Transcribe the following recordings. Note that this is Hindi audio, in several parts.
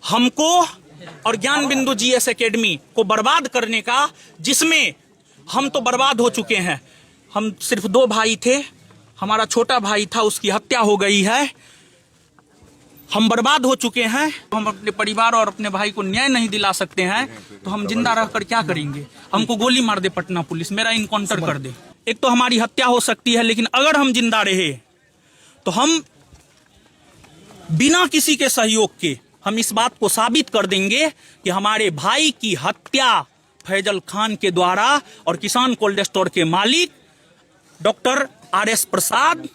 हमको और ज्ञान बिंदु जीएस एकेडमी को बर्बाद करने का, जिसमें हम तो बर्बाद हो चुके हैं। हम सिर्फ 2 भाई थे, हमारा छोटा भाई था, उसकी हत्या हो गई है। हम बर्बाद हो चुके हैं। हम अपने परिवार और अपने भाई को न्याय नहीं दिला सकते हैं तो हम जिंदा रहकर क्या करेंगे? हमको गोली मार दे पटना पुलिस, मेरा इनकाउंटर कर दे। एक तो हमारी हत्या हो सकती है, लेकिन अगर हम जिंदा रहे तो हम बिना किसी के सहयोग के हम इस बात को साबित कर देंगे कि हमारे भाई की हत्या फैजल खान के द्वारा और किसान कोल्ड स्टोर के मालिक डॉक्टर RS प्रसाद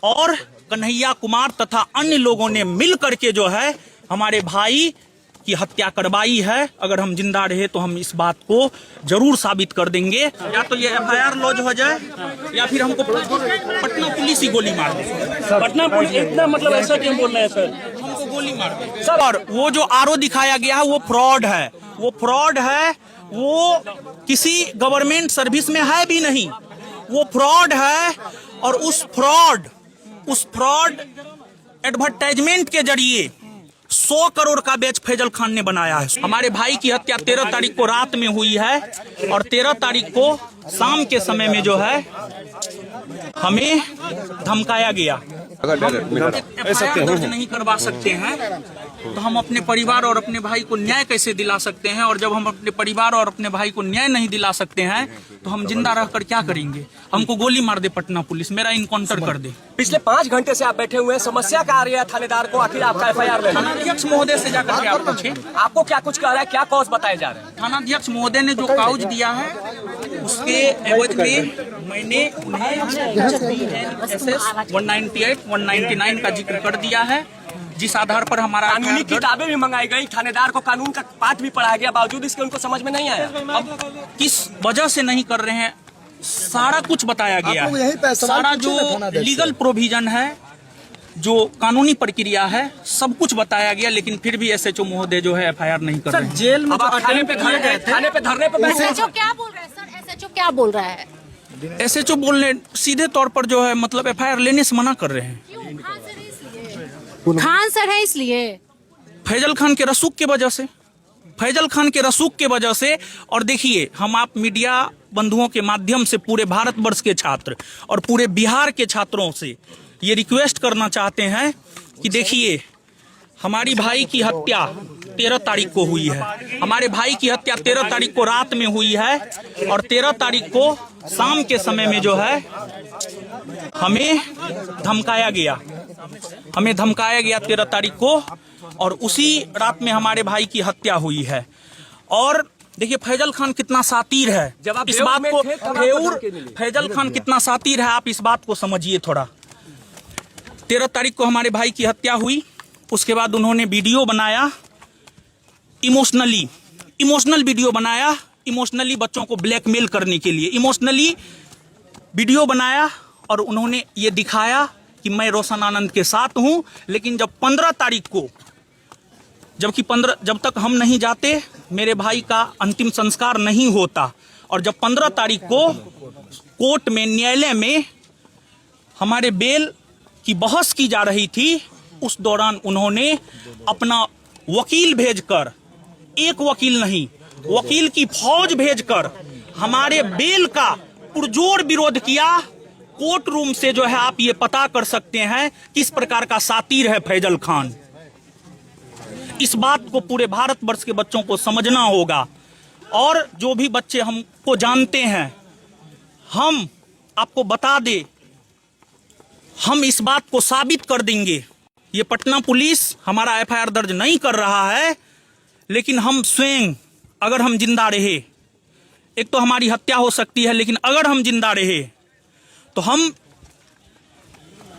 और कन्हैया कुमार तथा अन्य लोगों ने मिल करके जो है हमारे भाई की हत्या करवाई है। अगर हम जिंदा रहे तो हम इस बात को जरूर साबित कर देंगे। या तो ये FIR लॉन्च हो जाए या फिर हमको पटना पुलिस ही गोली मार दे। पटना पुलिस इतना मतलब ऐसा क्यों बोल रहे हैं सर? हमको गोली मार दे सर। और वो जो आरओ दिखाया गया है वो फ्रॉड है, वो फ्रॉड है, वो किसी गवर्नमेंट सर्विस में है भी नहीं, वो फ्रॉड है। और उस फ्रॉड एडवर्टाइजमेंट के जरिए 100 करोड़ का बैच फैजल खान ने बनाया है। हमारे भाई की हत्या 13 तारीख को रात में हुई है और 13 तारीख को शाम के समय में जो है हमें धमकाया गया। FIR दर्ज नहीं करवा सकते हैं तो हम अपने परिवार और अपने भाई को न्याय कैसे दिला सकते हैं? और जब हम अपने परिवार और अपने भाई को न्याय नहीं दिला सकते हैं तो हम जिंदा रहकर क्या करेंगे? हमको गोली मार दे पटना पुलिस, मेरा इनकाउंटर कर दे। पिछले 5 घंटे से आप बैठे हुए हैं, समस्या क्या आ रही है थानेदार को? आखिर आपका FIR ले थानाध्यक्ष महोदय से जाकर के आप पूछे, आपको क्या कुछ कह रहा है, क्या कॉज बताए जा रहे हैं? थानाध्यक्ष महोदय ने जो काउज दिया है उसके एवज में मैंने उन्हें BNSS 198, 199 का जिक्र कर दिया है, जिस आधार पर हमारा कानूनी किताबें भी मंगाई गई, थानेदार को कानून का पाठ भी पढ़ाया गया, बावजूद इसके उनको समझ में नहीं आया। अब किस वजह से नहीं कर रहे हैं, सारा कुछ बताया गया है। सारा जो लीगल प्रोविजन है, जो कानूनी प्रक्रिया है, सब कुछ बताया गया, लेकिन फिर भी SHO महोदय जो है FIR नहीं कर रहे हैं। जेल में थाने पे धरने पे SHO क्या बोल रहे हैं सर? SHO क्या बोल रहा है? SHO बोलने सीधे तौर पर जो है मतलब FIR लेने से मना कर रहे हैं। खान सर है इसलिए, फैजल खान के रसूख के वजह से, फैजल खान के रसूख के वजह से। और देखिए, हम आप मीडिया बंधुओं के माध्यम से पूरे भारतवर्ष के छात्र और पूरे बिहार के छात्रों से ये रिक्वेस्ट करना चाहते हैं कि देखिए, हमारी भाई की हत्या 13 तारीख को हुई है। हमारे भाई की हत्या 13 तारीख को रात में हुई है और 13 तारीख को शाम के समय में जो है हमें धमकाया गया। 13 तारीख को, और उसी रात में हमारे भाई की हत्या हुई है। और देखिए फैजल खान कितना सातिर है, इस बात को फैजल खान कितना सातिर है, आप इस बात को समझिए थोड़ा। 13 तारीख को हमारे भाई की हत्या हुई, उसके बाद उन्होंने वीडियो बनाया, इमोशनल वीडियो बनाया, इमोशनली बच्चों को ब्लैकमेल करने के लिए इमोशनली वीडियो बनाया, और उन्होंने ये दिखाया कि मैं रोशन आनंद के साथ हूं। लेकिन जब 15 तारीख को, जब तक हम नहीं जाते मेरे भाई का अंतिम संस्कार नहीं होता, और जब 15 तारीख को कोर्ट में, न्यायालय में हमारे बेल की बहस की जा रही थी, उस दौरान उन्होंने अपना वकील भेजकर, एक वकील नहीं, वकील की फौज भेजकर हमारे बेल का पुरजोर विरोध किया। कोर्ट रूम से जो है आप ये पता कर सकते हैं किस प्रकार का सातिर है फैजल खान। इस बात को पूरे भारतवर्ष के बच्चों को समझना होगा। और जो भी बच्चे हमको जानते हैं, हम आपको बता दे, हम इस बात को साबित कर देंगे। ये पटना पुलिस हमारा FIR दर्ज नहीं कर रहा है, लेकिन हम स्वयं, अगर हम जिंदा रहे, एक तो हमारी हत्या हो सकती है, लेकिन अगर हम जिंदा रहे तो हम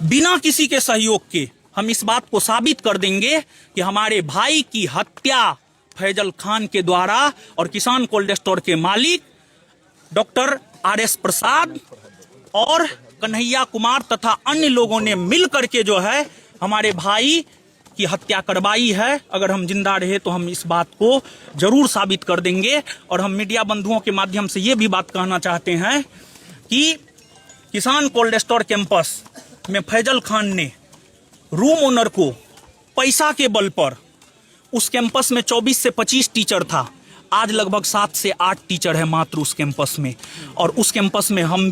बिना किसी के सहयोग के हम इस बात को साबित कर देंगे कि हमारे भाई की हत्या फैजल खान के द्वारा और किसान कोल्ड स्टोर के मालिक डॉक्टर RS प्रसाद और कन्हैया कुमार तथा अन्य लोगों ने मिल करके जो है हमारे भाई की हत्या करवाई है। अगर हम जिंदा रहे तो हम इस बात को जरूर साबित कर देंगे। और हम मीडिया बंधुओं के माध्यम से ये भी बात कहना चाहते हैं कि किसान कोल्ड स्टोर कैंपस में फैजल खान ने रूम ओनर को पैसा के बल पर उस कैंपस में 24 से 25 टीचर था, आज लगभग 7 से 8 टीचर है मात्र उस कैंपस में। और उस कैंपस में हम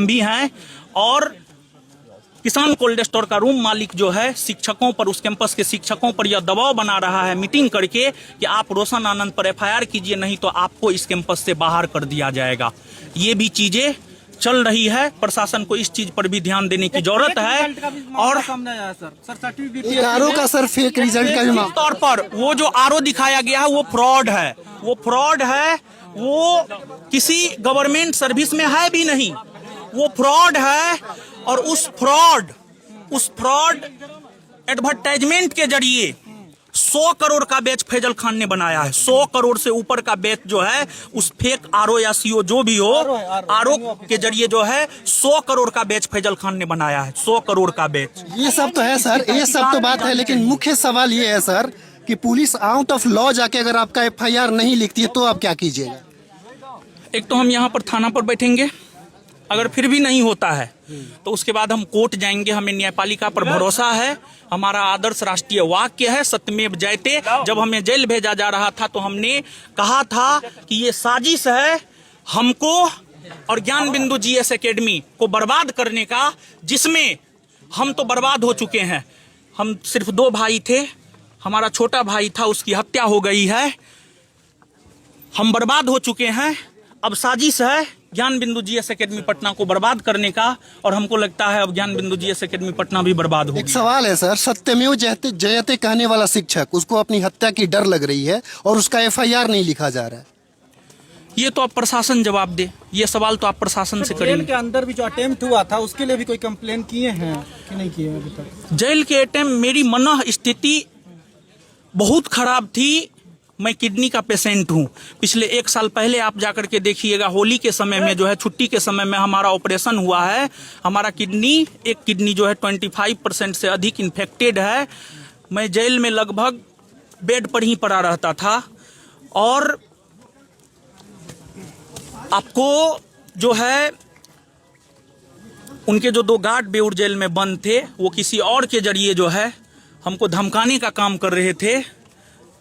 भी हैं, और किसान कोल्ड स्टोर का रूम मालिक जो है शिक्षकों पर, उस कैंपस के शिक्षकों पर यह दबाव बना रहा है मीटिंग करके कि आप रोशन आनंद पर FIR कीजिए, नहीं तो आपको इस कैंपस से बाहर कर दिया जाएगा। ये भी चीजें चल रही है, प्रशासन को इस चीज पर भी ध्यान देने की जरूरत है। और आरओ का सर फेक रिजल्ट का भी मामला, तौर पर वो जो आरओ दिखाया गया है वो फ्रॉड है, वो किसी गवर्नमेंट सर्विस में है भी नहीं, वो फ्रॉड है। और उस फ्रॉड एडवर्टाइजमेंट के जरिए 100 करोड़ का बैच फैजल खान ने बनाया है। 100 करोड़ से ऊपर का बैच जो है उस फेक आरओ या सीओ जो भी हो, आरओ के जरिए जो है 100 करोड़ का बैच फैजल खान ने बनाया है। 100 करोड़ का बैच। ये सब तो है सर, ये सब तो बात है, लेकिन मुख्य सवाल ये है सर कि पुलिस आउट ऑफ लॉ जाके अगर आपका FIR नहीं लिखती है तो आप क्या कीजिएगा? एक तो हम यहाँ पर थाना पर बैठेंगे, अगर फिर भी नहीं होता है तो उसके बाद हम कोर्ट जाएंगे। हमें न्यायपालिका पर भरोसा है, हमारा आदर्श राष्ट्रीय वाक्य है सत्यमेव जयते। जब हमें जेल भेजा जा रहा था तो हमने कहा था कि ये साजिश है हमको और ज्ञान बिंदु GS एकेडमी को बर्बाद करने का, जिसमें हम तो बर्बाद हो चुके हैं। हम सिर्फ 2 भाई थे, हमारा छोटा भाई था, उसकी हत्या हो गई है, हम बर्बाद हो चुके हैं। अब साजिश है ज्ञान बिंदु GS एकेडमी पटना को बर्बाद करने का, और हमको लगता है अब ज्ञान बिंदु GS एकेडमी पटना भी बर्बाद हो। एक सवाल है सर, सत्यमेव जयते जयते कहने वाला शिक्षक, उसको अपनी हत्या की डर लग रही है और उसका FIR नहीं लिखा जा रहा है। ये तो आप प्रशासन जवाब दे, ये सवाल तो आप प्रशासन से करेंगे। जेल के अंदर भी जो अटेम्प्ट हुआ था उसके लिए भी कोई कंप्लेन किए हैं कि नहीं किए अभी तक? जेल के अटेम्प्ट, मेरी मनः स्थिति बहुत खराब थी। मैं किडनी का पेशेंट हूँ। पिछले 1 साल पहले आप जाकर के देखिएगा, होली के समय में जो है, छुट्टी के समय में हमारा ऑपरेशन हुआ है। हमारा एक किडनी जो है 25% से अधिक इन्फेक्टेड है। मैं जेल में लगभग बेड पर ही पड़ा रहता था। और आपको जो है उनके जो 2 गार्ड बेउर जेल में बंद थे, वो किसी और के जरिए जो है हमको धमकाने का काम कर रहे थे।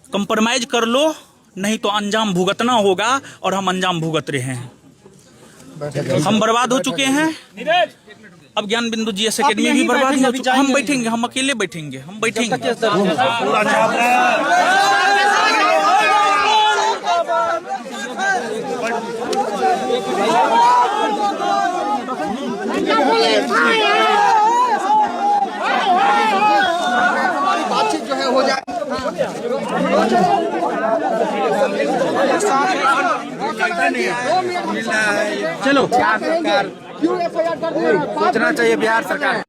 कंप्रोमाइज कर लो, नहीं तो अंजाम भुगतना होगा, और हम अंजाम भुगत रहे हैं। हम बर्बाद हो चुके हैं। अब ज्ञान बिंदु GS एकेडमी भी बर्बाद हो चुका। हम बैठेंगे, हम अकेले बैठेंगे, हम बैठेंगे। बातचीत जो है हो जाए। चलो क्यों FIR कर रही है? सोचना चाहिए बिहार सरकार।